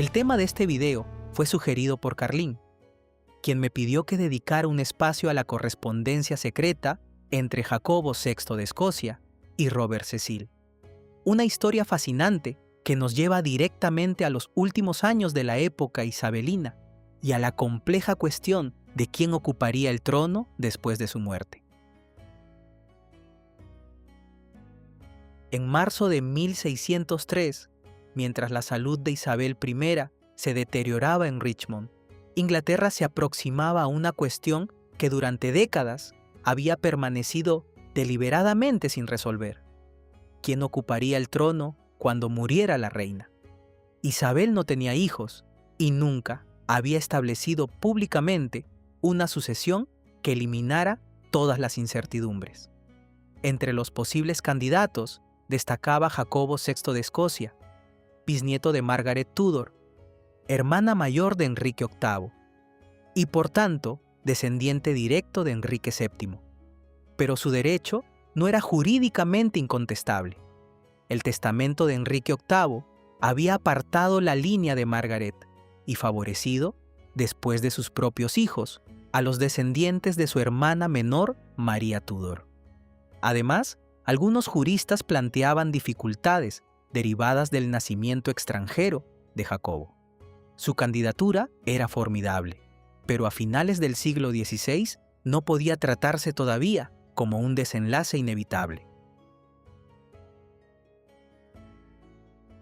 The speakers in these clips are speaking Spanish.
El tema de este video fue sugerido por Carlín, quien me pidió que dedicara un espacio a la correspondencia secreta entre Jacobo VI de Escocia y Robert Cecil. Una historia fascinante que nos lleva directamente a los últimos años de la época isabelina y a la compleja cuestión de quién ocuparía el trono después de su muerte. En marzo de 1603, mientras la salud de Isabel I se deterioraba en Richmond, Inglaterra se aproximaba a una cuestión que durante décadas había permanecido deliberadamente sin resolver. ¿Quién ocuparía el trono cuando muriera la reina? Isabel no tenía hijos y nunca había establecido públicamente una sucesión que eliminara todas las incertidumbres. Entre los posibles candidatos destacaba Jacobo VI de Escocia, bisnieto de Margaret Tudor, hermana mayor de Enrique VIII, y por tanto descendiente directo de Enrique VII. Pero su derecho no era jurídicamente incontestable. El testamento de Enrique VIII había apartado la línea de Margaret y favorecido, después de sus propios hijos, a los descendientes de su hermana menor, María Tudor. Además, algunos juristas planteaban dificultades derivadas del nacimiento extranjero de Jacobo. Su candidatura era formidable, pero a finales del siglo XVI no podía tratarse todavía como un desenlace inevitable.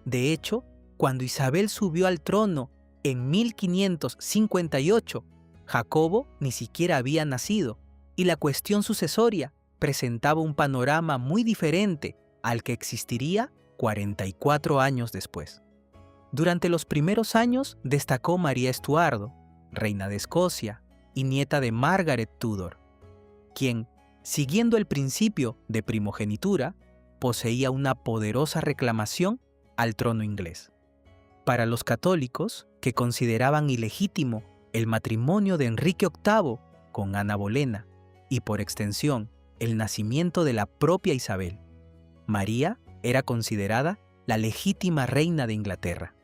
De hecho, cuando Isabel subió al trono en 1558, Jacobo ni siquiera había nacido y la cuestión sucesoria presentaba un panorama muy diferente al que existiría 44 años después. Durante los primeros años destacó María Estuardo, reina de Escocia y nieta de Margaret Tudor, quien, siguiendo el principio de primogenitura, poseía una poderosa reclamación al trono inglés. Para los católicos, que consideraban ilegítimo el matrimonio de Enrique VIII con Ana Bolena y por extensión el nacimiento de la propia Isabel, María era considerada la legítima reina de Inglaterra.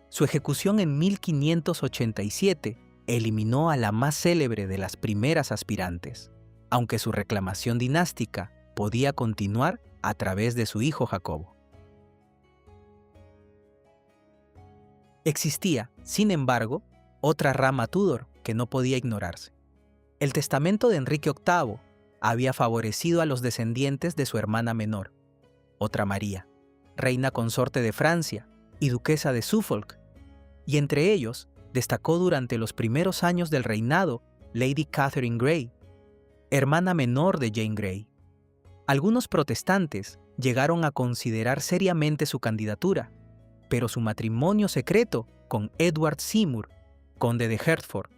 Su ejecución en 1587 eliminó a la más célebre de las primeras aspirantes, aunque su reclamación dinástica podía continuar a través de su hijo Jacobo. Existía, sin embargo, otra rama Tudor que no podía ignorarse. El testamento de Enrique VIII había favorecido a los descendientes de su hermana menor, otra María, reina consorte de Francia y duquesa de Suffolk, y entre ellos destacó durante los primeros años del reinado Lady Catherine Grey, hermana menor de Jane Grey. Algunos protestantes llegaron a considerar seriamente su candidatura, pero su matrimonio secreto con Edward Seymour, conde de Hertford,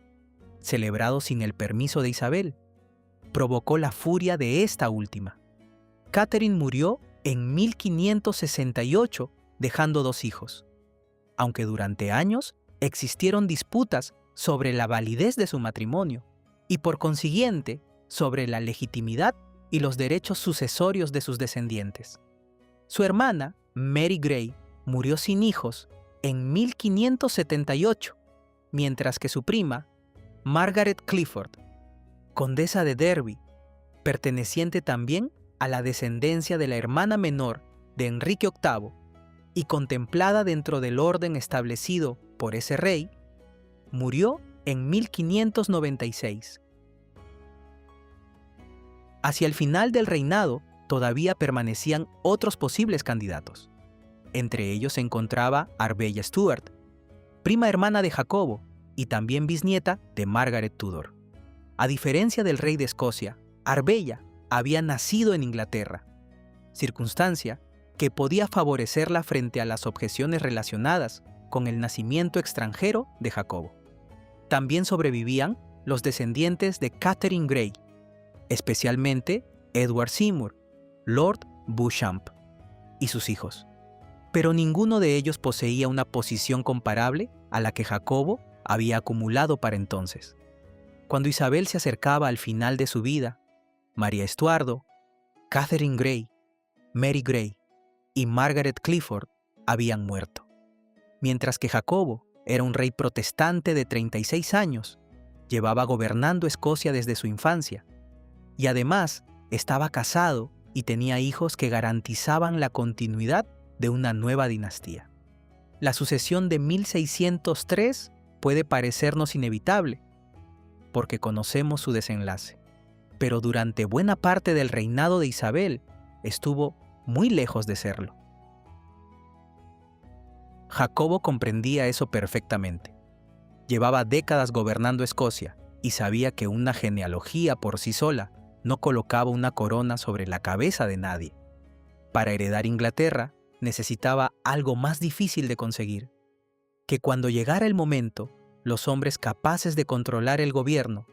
celebrado sin el permiso de Isabel, provocó la furia de esta última. Catherine murió en 1568, dejando 2 hijos, aunque durante años existieron disputas sobre la validez de su matrimonio y por consiguiente sobre la legitimidad y los derechos sucesorios de sus descendientes. Su hermana, Mary Grey, murió sin hijos en 1578, mientras que su prima, Margaret Clifford, condesa de Derby, perteneciente también a la descendencia de la hermana menor de Enrique VIII y contemplada dentro del orden establecido por ese rey, murió en 1596. Hacia el final del reinado todavía permanecían otros posibles candidatos. Entre ellos se encontraba Arbella Stuart, prima hermana de Jacobo y también bisnieta de Margaret Tudor. A diferencia del rey de Escocia, Arbella había nacido en Inglaterra, circunstancia que podía favorecerla frente a las objeciones relacionadas con el nacimiento extranjero de Jacobo. También sobrevivían los descendientes de Catherine Grey, especialmente Edward Seymour, Lord Beauchamp, y sus hijos. Pero ninguno de ellos poseía una posición comparable a la que Jacobo había acumulado para entonces. Cuando Isabel se acercaba al final de su vida, María Estuardo, Catherine Grey, Mary Grey y Margaret Clifford habían muerto, mientras que Jacobo era un rey protestante de 36 años, llevaba gobernando Escocia desde su infancia, y además estaba casado y tenía hijos que garantizaban la continuidad de una nueva dinastía. La sucesión de 1603 puede parecernos inevitable, porque conocemos su desenlace, pero durante buena parte del reinado de Isabel estuvo muy lejos de serlo. Jacobo comprendía eso perfectamente. Llevaba décadas gobernando Escocia y sabía que una genealogía por sí sola no colocaba una corona sobre la cabeza de nadie. Para heredar Inglaterra necesitaba algo más difícil de conseguir, que cuando llegara el momento, los hombres capaces de controlar el gobierno,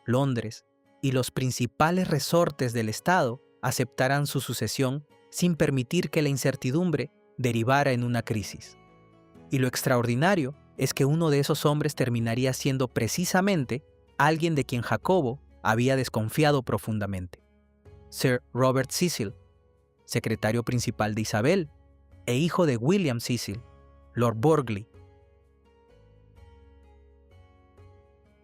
Londres y los principales resortes del Estado aceptaran su sucesión sin permitir que la incertidumbre derivara en una crisis. Y lo extraordinario es que uno de esos hombres terminaría siendo precisamente alguien de quien Jacobo había desconfiado profundamente: Sir Robert Cecil, secretario principal de Isabel e hijo de William Cecil, Lord Burghley.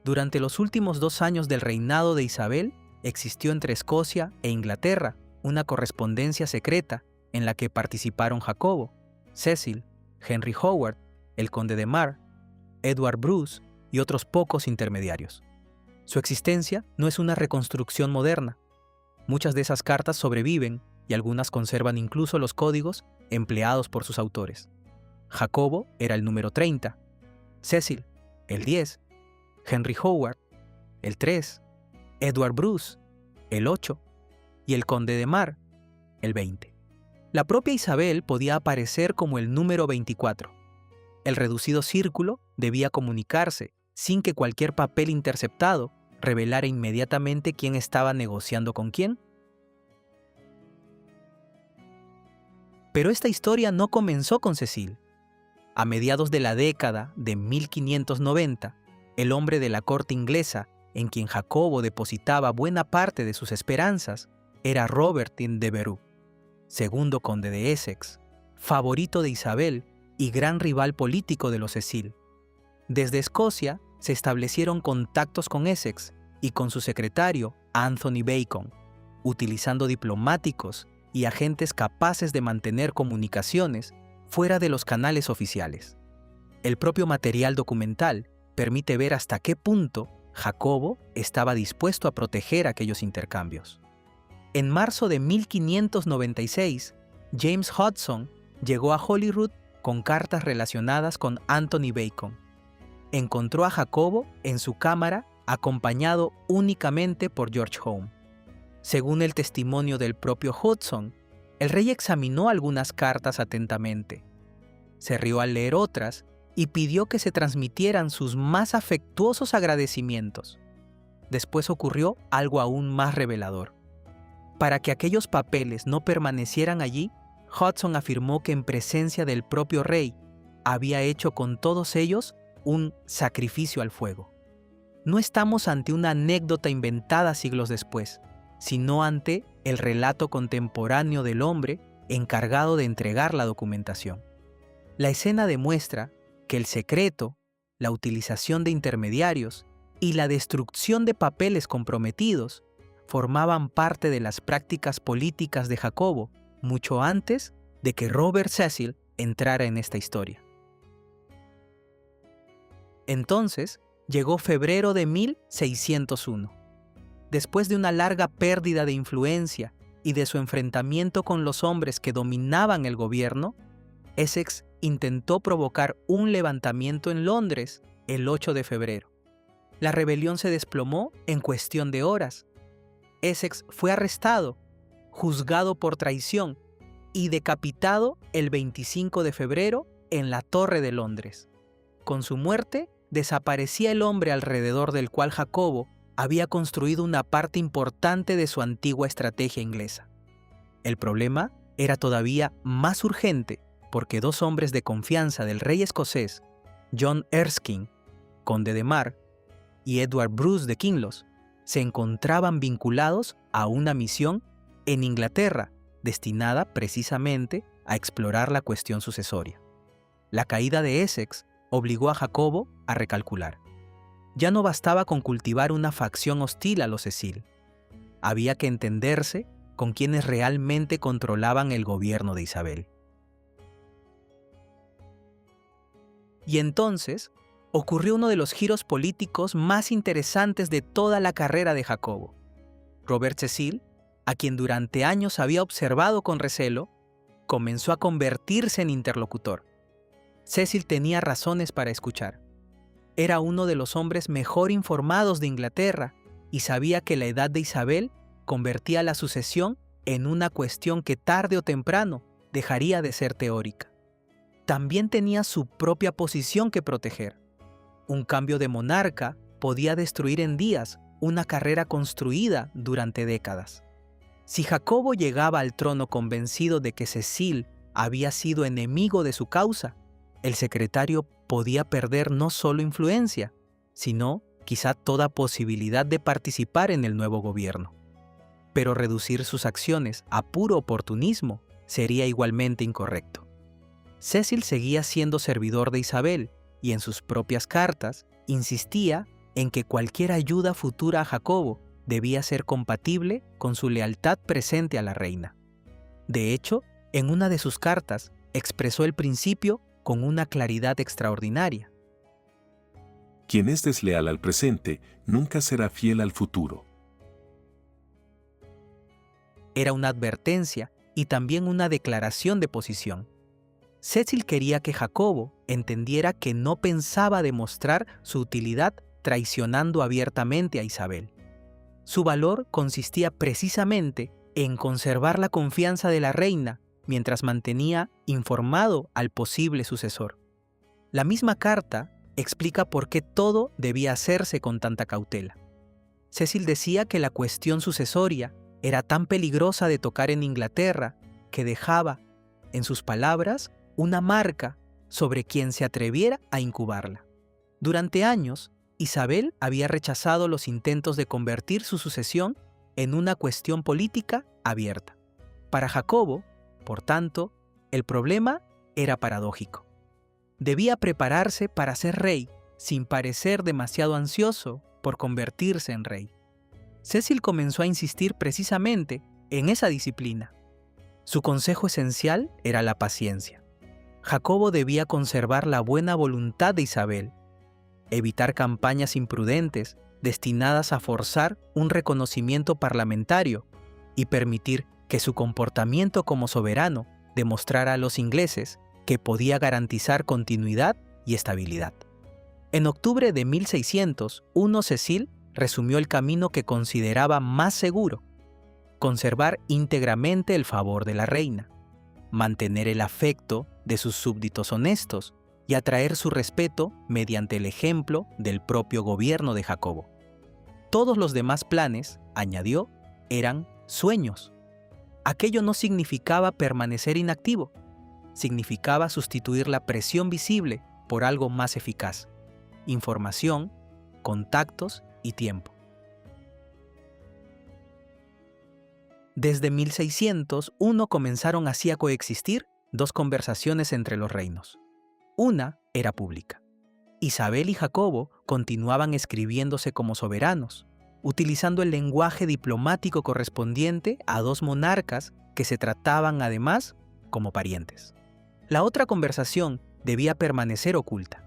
Durante los últimos 2 años del reinado de Isabel, existió entre Escocia e Inglaterra una correspondencia secreta en la que participaron Jacobo, Cecil, Henry Howard, el conde de Mar, Edward Bruce y otros pocos intermediarios. Su existencia no es una reconstrucción moderna. Muchas de esas cartas sobreviven y algunas conservan incluso los códigos empleados por sus autores. Jacobo era el número 30, Cecil, el 10, Henry Howard, el 3, Edward Bruce, el 8 y el conde de Mar, el 20. La propia Isabel podía aparecer como el número 24. El reducido círculo debía comunicarse sin que cualquier papel interceptado revelara inmediatamente quién estaba negociando con quién. Pero esta historia no comenzó con Cecil. A mediados de la década de 1590, el hombre de la corte inglesa en quien Jacobo depositaba buena parte de sus esperanzas era Robert de Devereux, segundo conde de Essex, favorito de Isabel y gran rival político de los Cecil. Desde Escocia se establecieron contactos con Essex y con su secretario Anthony Bacon, utilizando diplomáticos y agentes capaces de mantener comunicaciones fuera de los canales oficiales. El propio material documental permite ver hasta qué punto Jacobo estaba dispuesto a proteger aquellos intercambios. En marzo de 1596, James Hudson llegó a Holyrood con cartas relacionadas con Anthony Bacon. Encontró a Jacobo en su cámara acompañado únicamente por George Home. Según el testimonio del propio Hudson, el rey examinó algunas cartas atentamente, se rió al leer otras y pidió que se transmitieran sus más afectuosos agradecimientos. Después ocurrió algo aún más revelador. Para que aquellos papeles no permanecieran allí, Hudson afirmó que en presencia del propio rey había hecho con todos ellos un sacrificio al fuego. No estamos ante una anécdota inventada siglos después, sino ante el relato contemporáneo del hombre encargado de entregar la documentación. La escena demuestra que el secreto, la utilización de intermediarios y la destrucción de papeles comprometidos formaban parte de las prácticas políticas de Jacobo mucho antes de que Robert Cecil entrara en esta historia. Entonces llegó febrero de 1601. Después de una larga pérdida de influencia y de su enfrentamiento con los hombres que dominaban el gobierno, Essex intentó provocar un levantamiento en Londres el 8 de febrero. La rebelión se desplomó en cuestión de horas. Essex fue arrestado, juzgado por traición y decapitado el 25 de febrero en la Torre de Londres. Con su muerte, desaparecía el hombre alrededor del cual Jacobo había construido una parte importante de su antigua estrategia inglesa. El problema era todavía más urgente porque 2 hombres de confianza del rey escocés, John Erskine, conde de Mar, y Edward Bruce de Kinloss, se encontraban vinculados a una misión en Inglaterra destinada precisamente a explorar la cuestión sucesoria. La caída de Essex obligó a Jacobo a recalcular. Ya no bastaba con cultivar una facción hostil a los Cecil. Había que entenderse con quienes realmente controlaban el gobierno de Isabel. Y entonces ocurrió uno de los giros políticos más interesantes de toda la carrera de Jacobo. Robert Cecil, a quien durante años había observado con recelo, comenzó a convertirse en interlocutor. Cecil tenía razones para escuchar. Era uno de los hombres mejor informados de Inglaterra y sabía que la edad de Isabel convertía la sucesión en una cuestión que tarde o temprano dejaría de ser teórica. También tenía su propia posición que proteger. Un cambio de monarca podía destruir en días una carrera construida durante décadas. Si Jacobo llegaba al trono convencido de que Cecil había sido enemigo de su causa, el secretario podía perder no solo influencia, sino quizá toda posibilidad de participar en el nuevo gobierno. Pero reducir sus acciones a puro oportunismo sería igualmente incorrecto. Cecil seguía siendo servidor de Isabel y en sus propias cartas insistía en que cualquier ayuda futura a Jacobo debía ser compatible con su lealtad presente a la reina. De hecho, en una de sus cartas expresó el principio con una claridad extraordinaria. Quien es desleal al presente, nunca será fiel al futuro. Era una advertencia y también una declaración de posición. Cecil quería que Jacobo entendiera que no pensaba demostrar su utilidad traicionando abiertamente a Isabel. Su valor consistía precisamente en conservar la confianza de la reina mientras mantenía informado al posible sucesor. La misma carta explica por qué todo debía hacerse con tanta cautela. Cecil decía que la cuestión sucesoria era tan peligrosa de tocar en Inglaterra que dejaba, en sus palabras, una marca sobre quien se atreviera a incubarla. Durante años, Isabel había rechazado los intentos de convertir su sucesión en una cuestión política abierta. Para Jacobo, por tanto, el problema era paradójico. Debía prepararse para ser rey sin parecer demasiado ansioso por convertirse en rey. Cecil comenzó a insistir precisamente en esa disciplina. Su consejo esencial era la paciencia. Jacobo debía conservar la buena voluntad de Isabel, evitar campañas imprudentes destinadas a forzar un reconocimiento parlamentario y permitir que su comportamiento como soberano demostrara a los ingleses que podía garantizar continuidad y estabilidad. En octubre de 1601, Cecil resumió el camino que consideraba más seguro: conservar íntegramente el favor de la reina, mantener el afecto de sus súbditos honestos y atraer su respeto mediante el ejemplo del propio gobierno de Jacobo. Todos los demás planes, añadió, eran sueños. Aquello no significaba permanecer inactivo, significaba sustituir la presión visible por algo más eficaz: información, contactos y tiempo. Desde 1601 comenzaron así a coexistir dos conversaciones entre los reinos. Una era pública. Isabel y Jacobo continuaban escribiéndose como soberanos, utilizando el lenguaje diplomático correspondiente a dos monarcas que se trataban además como parientes. La otra conversación debía permanecer oculta.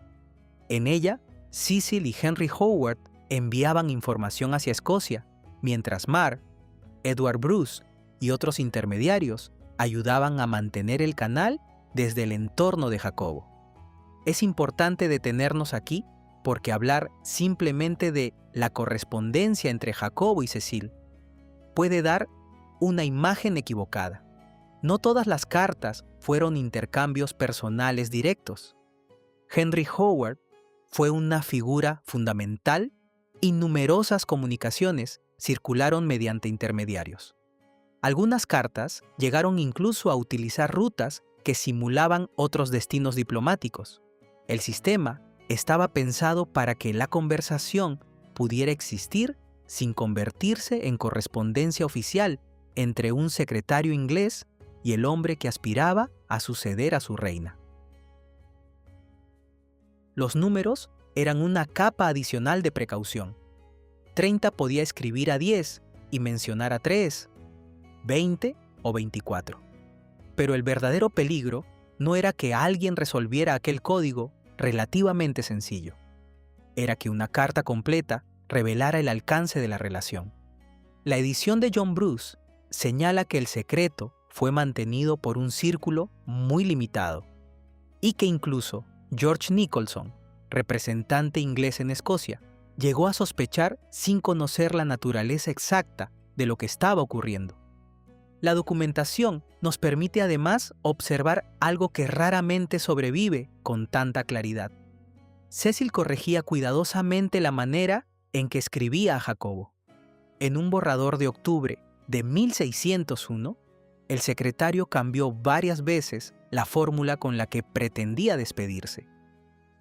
En ella, Cecil y Henry Howard enviaban información hacia Escocia, mientras Mar, Edward Bruce y otros intermediarios ayudaban a mantener el canal desde el entorno de Jacobo. Es importante detenernos aquí porque hablar simplemente de la correspondencia entre Jacobo y Cecil puede dar una imagen equivocada. No todas las cartas fueron intercambios personales directos. Henry Howard fue una figura fundamental y numerosas comunicaciones circularon mediante intermediarios. Algunas cartas llegaron incluso a utilizar rutas que simulaban otros destinos diplomáticos. El sistema estaba pensado para que la conversación pudiera existir sin convertirse en correspondencia oficial entre un secretario inglés y el hombre que aspiraba a suceder a su reina. Los números eran una capa adicional de precaución. 30 podía escribir a 10 y mencionar a 3, 20 o 24. Pero el verdadero peligro no era que alguien resolviera aquel código relativamente sencillo. Era que una carta completa revelara el alcance de la relación. La edición de John Bruce señala que el secreto fue mantenido por un círculo muy limitado y que incluso George Nicholson, representante inglés en Escocia, llegó a sospechar sin conocer la naturaleza exacta de lo que estaba ocurriendo. La documentación nos permite además observar algo que raramente sobrevive con tanta claridad. Cecil corregía cuidadosamente la manera en que escribía a Jacobo. En un borrador de octubre de 1601, el secretario cambió varias veces la fórmula con la que pretendía despedirse.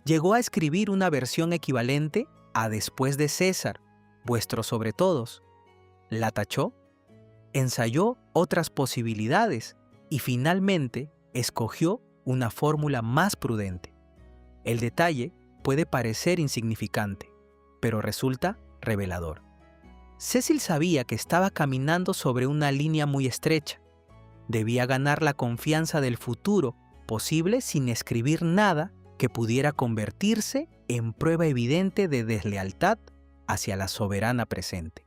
Llegó a escribir una versión equivalente a después de César, vuestro sobre todos. La tachó, ensayó otras posibilidades y finalmente escogió una fórmula más prudente. El detalle puede parecer insignificante, pero resulta revelador. Cecil sabía que estaba caminando sobre una línea muy estrecha. Debía ganar la confianza del futuro posible sin escribir nada que pudiera convertirse en prueba evidente de deslealtad hacia la soberana presente.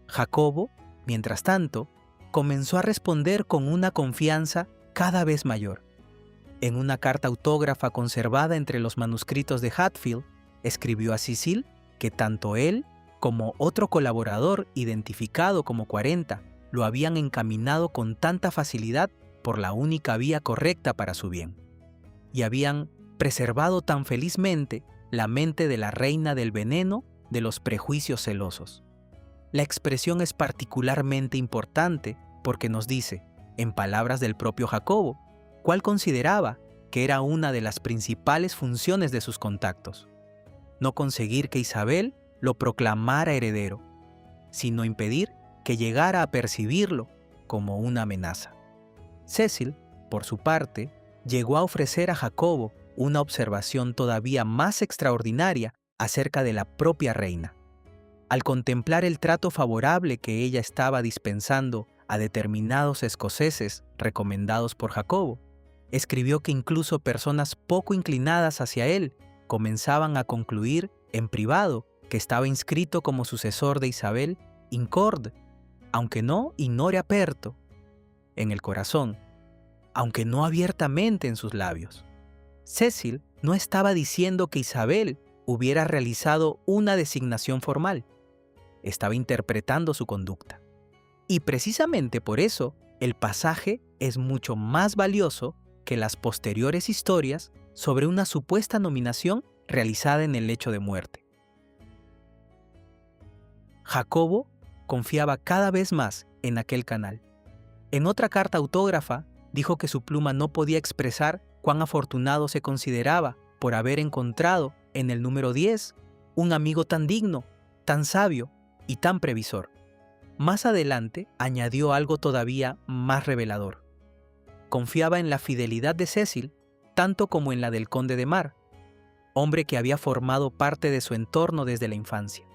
Jacobo, mientras tanto, comenzó a responder con una confianza cada vez mayor. En una carta autógrafa conservada entre los manuscritos de Hatfield, escribió a Cecil que tanto él como otro colaborador identificado como 40 lo habían encaminado con tanta facilidad por la única vía correcta para su bien, y habían preservado tan felizmente la mente de la reina del veneno de los prejuicios celosos. La expresión es particularmente importante porque nos dice, en palabras del propio Jacobo, cuál consideraba que era una de las principales funciones de sus contactos: no conseguir que Isabel lo proclamara heredero, sino impedir que llegara a percibirlo como una amenaza. Cecil, por su parte, llegó a ofrecer a Jacobo una observación todavía más extraordinaria acerca de la propia reina. Al contemplar el trato favorable que ella estaba dispensando a determinados escoceses recomendados por Jacobo, escribió que incluso personas poco inclinadas hacia él comenzaban a concluir en privado que estaba inscrito como sucesor de Isabel in cord, aunque no ignore aperto, en el corazón, aunque no abiertamente en sus labios. Cecil no estaba diciendo que Isabel hubiera realizado una designación formal. Estaba interpretando su conducta. Y precisamente por eso, el pasaje es mucho más valioso que las posteriores historias sobre una supuesta nominación realizada en el lecho de muerte. Jacobo confiaba cada vez más en aquel canal. En otra carta autógrafa, dijo que su pluma no podía expresar cuán afortunado se consideraba por haber encontrado en el número 10 un amigo tan digno, tan sabio y tan previsor. Más adelante añadió algo todavía más revelador. Confiaba en la fidelidad de Cecil tanto como en la del conde de Mar, hombre que había formado parte de su entorno desde la infancia.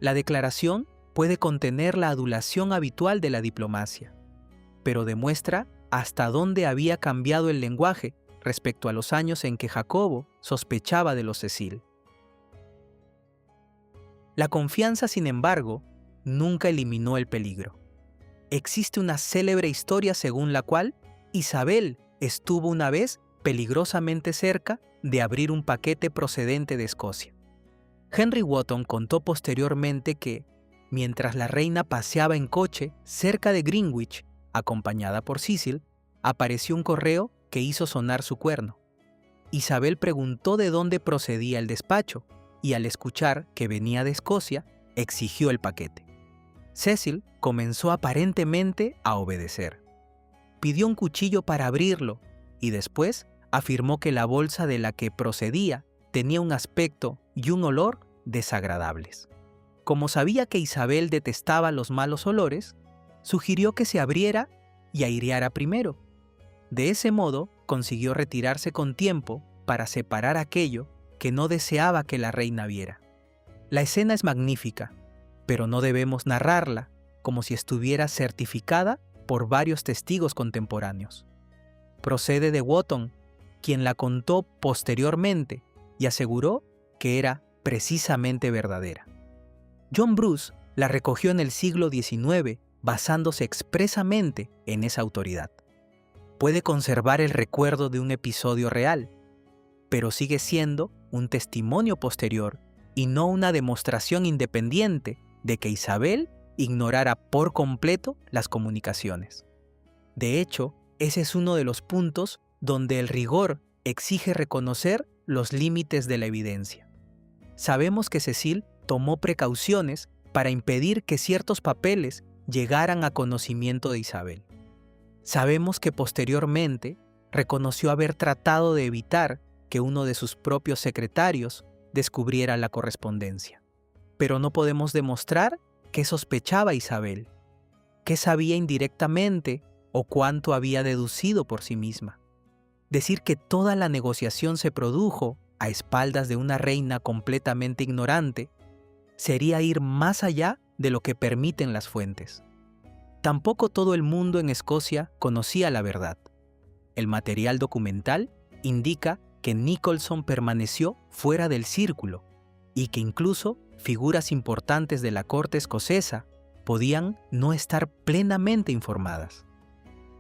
La declaración puede contener la adulación habitual de la diplomacia, pero demuestra hasta dónde había cambiado el lenguaje respecto a los años en que Jacobo sospechaba de los Cecil. La confianza, sin embargo, nunca eliminó el peligro. Existe una célebre historia según la cual Isabel estuvo una vez peligrosamente cerca de abrir un paquete procedente de Escocia. Henry Wotton contó posteriormente que, mientras la reina paseaba en coche cerca de Greenwich, acompañada por Cecil, apareció un correo que hizo sonar su cuerno. Isabel preguntó de dónde procedía el despacho y, al escuchar que venía de Escocia, exigió el paquete. Cecil comenzó aparentemente a obedecer. Pidió un cuchillo para abrirlo y después afirmó que la bolsa de la que procedía tenía un aspecto y un olor desagradables. Como sabía que Isabel detestaba los malos olores, sugirió que se abriera y aireara primero. De ese modo consiguió retirarse con tiempo para separar aquello que no deseaba que la reina viera. La escena es magnífica, pero no debemos narrarla como si estuviera certificada por varios testigos contemporáneos. Procede de Wotton, quien la contó posteriormente y aseguró que era precisamente verdadera. John Bruce la recogió en el siglo XIX basándose expresamente en esa autoridad. Puede conservar el recuerdo de un episodio real, pero sigue siendo un testimonio posterior y no una demostración independiente de que Isabel ignorara por completo las comunicaciones. De hecho, ese es uno de los puntos donde el rigor exige reconocer los límites de la evidencia. Sabemos que Cecil tomó precauciones para impedir que ciertos papeles llegaran a conocimiento de Isabel. Sabemos que posteriormente reconoció haber tratado de evitar que uno de sus propios secretarios descubriera la correspondencia. Pero no podemos demostrar qué sospechaba Isabel, qué sabía indirectamente o cuánto había deducido por sí misma. Decir que toda la negociación se produjo a espaldas de una reina completamente ignorante sería ir más allá de lo que permiten las fuentes. Tampoco todo el mundo en Escocia conocía la verdad. El material documental indica que Nicholson permaneció fuera del círculo y que incluso figuras importantes de la corte escocesa podían no estar plenamente informadas.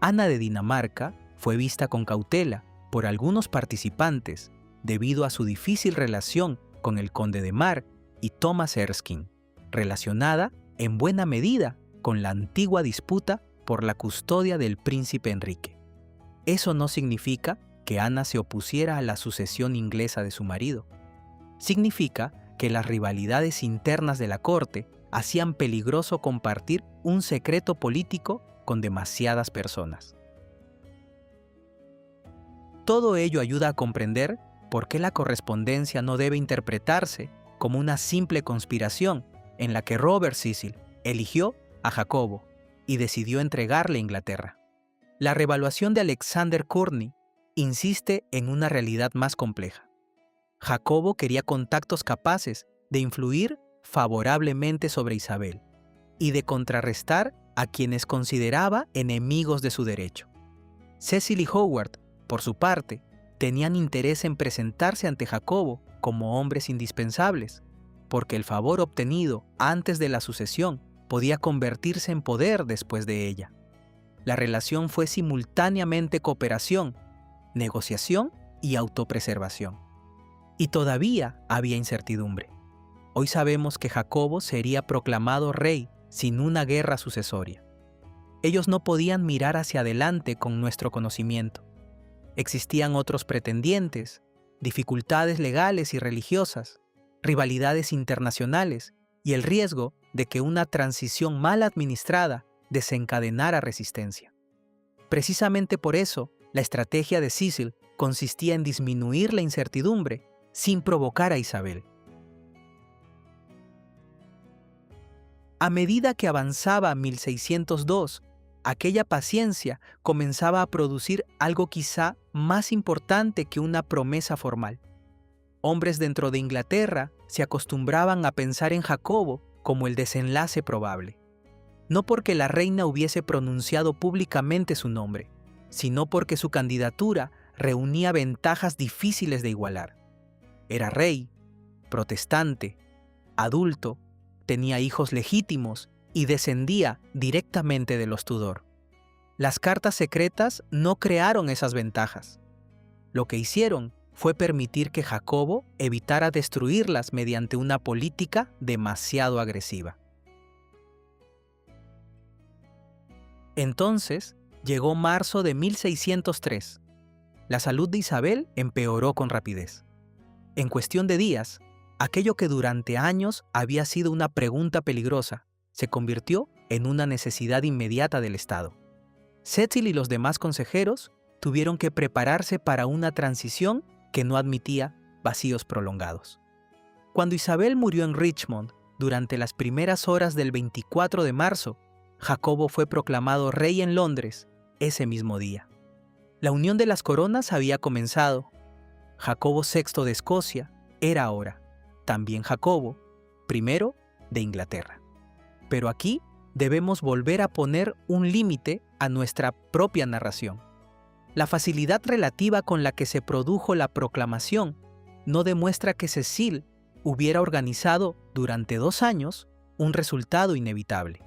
Ana de Dinamarca fue vista con cautela por algunos participantes debido a su difícil relación con el conde de Mar y Thomas Erskine, relacionada en buena medida con la antigua disputa por la custodia del príncipe Enrique. Eso no significa que Ana se opusiera a la sucesión inglesa de su marido. Significa que las rivalidades internas de la corte hacían peligroso compartir un secreto político con demasiadas personas. Todo ello ayuda a comprender por qué la correspondencia no debe interpretarse como una simple conspiración en la que Robert Cecil eligió a Jacobo y decidió entregarle a Inglaterra. La revaluación de Alexander Courtney insiste en una realidad más compleja. Jacobo quería contactos capaces de influir favorablemente sobre Isabel y de contrarrestar a quienes consideraba enemigos de su derecho. Cecil y Howard, por su parte, tenían interés en presentarse ante Jacobo como hombres indispensables, porque el favor obtenido antes de la sucesión podía convertirse en poder después de ella. La relación fue simultáneamente cooperación, negociación y autopreservación. Y todavía había incertidumbre. Hoy sabemos que Jacobo sería proclamado rey sin una guerra sucesoria. Ellos no podían mirar hacia adelante con nuestro conocimiento. Existían otros pretendientes, dificultades legales y religiosas, rivalidades internacionales y el riesgo de que una transición mal administrada desencadenara resistencia. Precisamente por eso, la estrategia de Cecil consistía en disminuir la incertidumbre sin provocar a Isabel. A medida que avanzaba 1602, aquella paciencia comenzaba a producir algo quizá más importante que una promesa formal. Hombres dentro de Inglaterra se acostumbraban a pensar en Jacobo como el desenlace probable. No porque la reina hubiese pronunciado públicamente su nombre, sino porque su candidatura reunía ventajas difíciles de igualar. Era rey, protestante, adulto, tenía hijos legítimos y descendía directamente de los Tudor. Las cartas secretas no crearon esas ventajas. Lo que hicieron fue permitir que Jacobo evitara destruirlas mediante una política demasiado agresiva. Entonces, llegó marzo de 1603. La salud de Isabel empeoró con rapidez. En cuestión de días, aquello que durante años había sido una pregunta peligrosa se convirtió en una necesidad inmediata del Estado. Cecil y los demás consejeros tuvieron que prepararse para una transición que no admitía vacíos prolongados. Cuando Isabel murió en Richmond durante las primeras horas del 24 de marzo, Jacobo fue proclamado rey en Londres ese mismo día. La unión de las coronas había comenzado, Jacobo VI de Escocia era ahora también Jacobo I de Inglaterra. Pero aquí debemos volver a poner un límite a nuestra propia narración. La facilidad relativa con la que se produjo la proclamación no demuestra que Cecil hubiera organizado durante 2 años un resultado inevitable.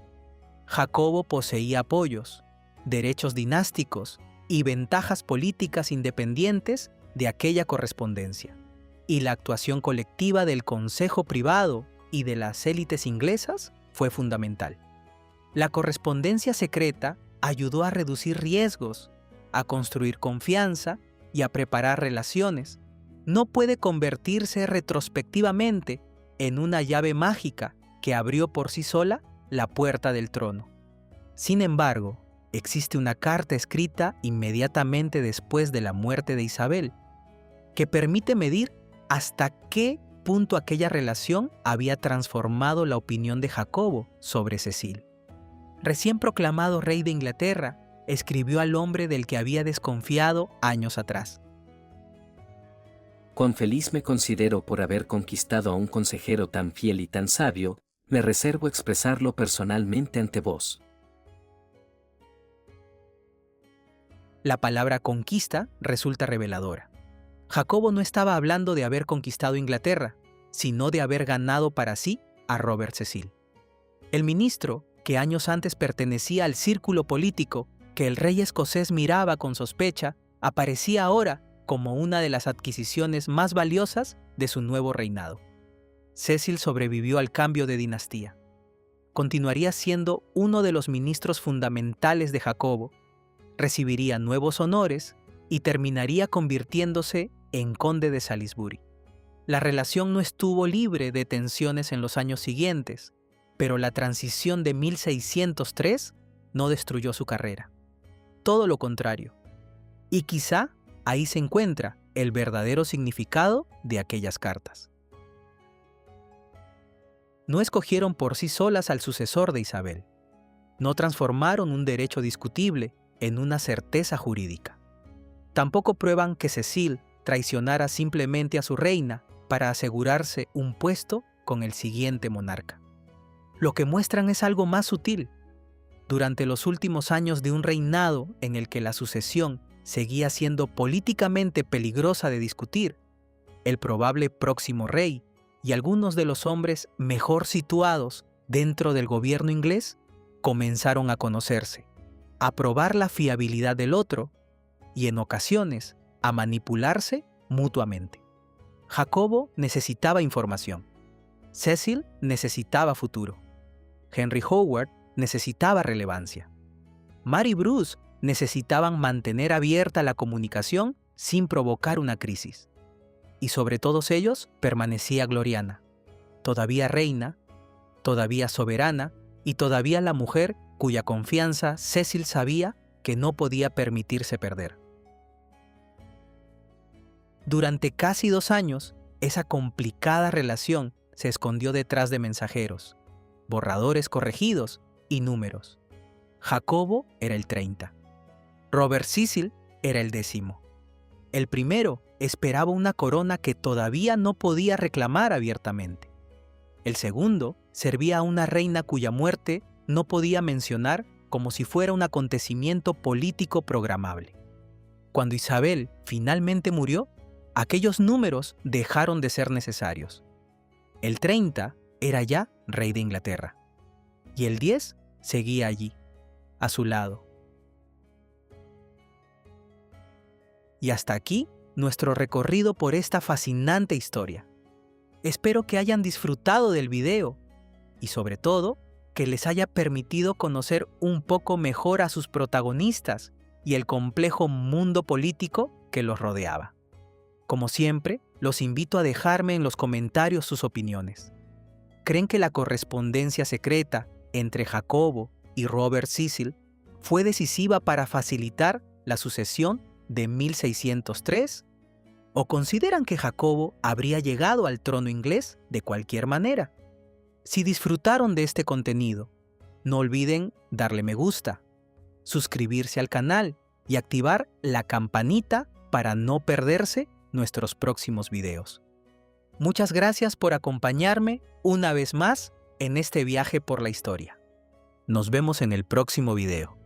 Jacobo poseía apoyos, derechos dinásticos y ventajas políticas independientes de aquella correspondencia, y la actuación colectiva del consejo privado y de las élites inglesas fue fundamental. La correspondencia secreta ayudó a reducir riesgos, a construir confianza y a preparar relaciones. No puede convertirse retrospectivamente en una llave mágica que abrió por sí sola la puerta del trono. Sin embargo, existe una carta escrita inmediatamente después de la muerte de Isabel que permite medir hasta qué punto aquella relación había transformado la opinión de Jacobo sobre Cecil. Recién proclamado rey de Inglaterra, escribió al hombre del que había desconfiado años atrás. Cuán feliz me considero por haber conquistado a un consejero tan fiel y tan sabio, me reservo expresarlo personalmente ante vos. La palabra conquista resulta reveladora. Jacobo no estaba hablando de haber conquistado Inglaterra, sino de haber ganado para sí a Robert Cecil. El ministro, que años antes pertenecía al círculo político que el rey escocés miraba con sospecha, aparecía ahora como una de las adquisiciones más valiosas de su nuevo reinado. Cecil sobrevivió al cambio de dinastía. Continuaría siendo uno de los ministros fundamentales de Jacobo, recibiría nuevos honores y terminaría convirtiéndose en conde de Salisbury. La relación no estuvo libre de tensiones en los años siguientes, pero la transición de 1603 no destruyó su carrera. Todo lo contrario. Y quizá ahí se encuentra el verdadero significado de aquellas cartas. No escogieron por sí solas al sucesor de Isabel. No transformaron un derecho discutible en una certeza jurídica. Tampoco prueban que Cecil traicionara simplemente a su reina para asegurarse un puesto con el siguiente monarca. Lo que muestran es algo más sutil. Durante los últimos años de un reinado en el que la sucesión seguía siendo políticamente peligrosa de discutir, el probable próximo rey y algunos de los hombres mejor situados dentro del gobierno inglés comenzaron a conocerse, a probar la fiabilidad del otro y en ocasiones a manipularse mutuamente. Jacobo necesitaba información. Cecil necesitaba futuro. Henry Howard necesitaba relevancia. Mary y Bruce necesitaban mantener abierta la comunicación sin provocar una crisis. Y sobre todos ellos permanecía Gloriana, todavía reina, todavía soberana y todavía la mujer cuya confianza Cecil sabía que no podía permitirse perder. Durante casi 2 años, esa complicada relación se escondió detrás de mensajeros, borradores corregidos y números. Jacobo era el 30. Robert Cecil era el 10º. El primero esperaba una corona que todavía no podía reclamar abiertamente. El segundo servía a una reina cuya muerte no podía mencionar como si fuera un acontecimiento político programable. Cuando Isabel finalmente murió, aquellos números dejaron de ser necesarios. El 30 era ya rey de Inglaterra, y el 10 seguía allí, a su lado. Y hasta aquí nuestro recorrido por esta fascinante historia. Espero que hayan disfrutado del video y sobre todo que les haya permitido conocer un poco mejor a sus protagonistas y el complejo mundo político que los rodeaba. Como siempre, los invito a dejarme en los comentarios sus opiniones. ¿Creen que la correspondencia secreta entre Jacobo y Robert Cecil fue decisiva para facilitar la sucesión de 1603? ¿O consideran que Jacobo habría llegado al trono inglés de cualquier manera? Si disfrutaron de este contenido, no olviden darle me gusta, suscribirse al canal y activar la campanita para no perderse nuestros próximos videos. Muchas gracias por acompañarme una vez más en este viaje por la historia. Nos vemos en el próximo video.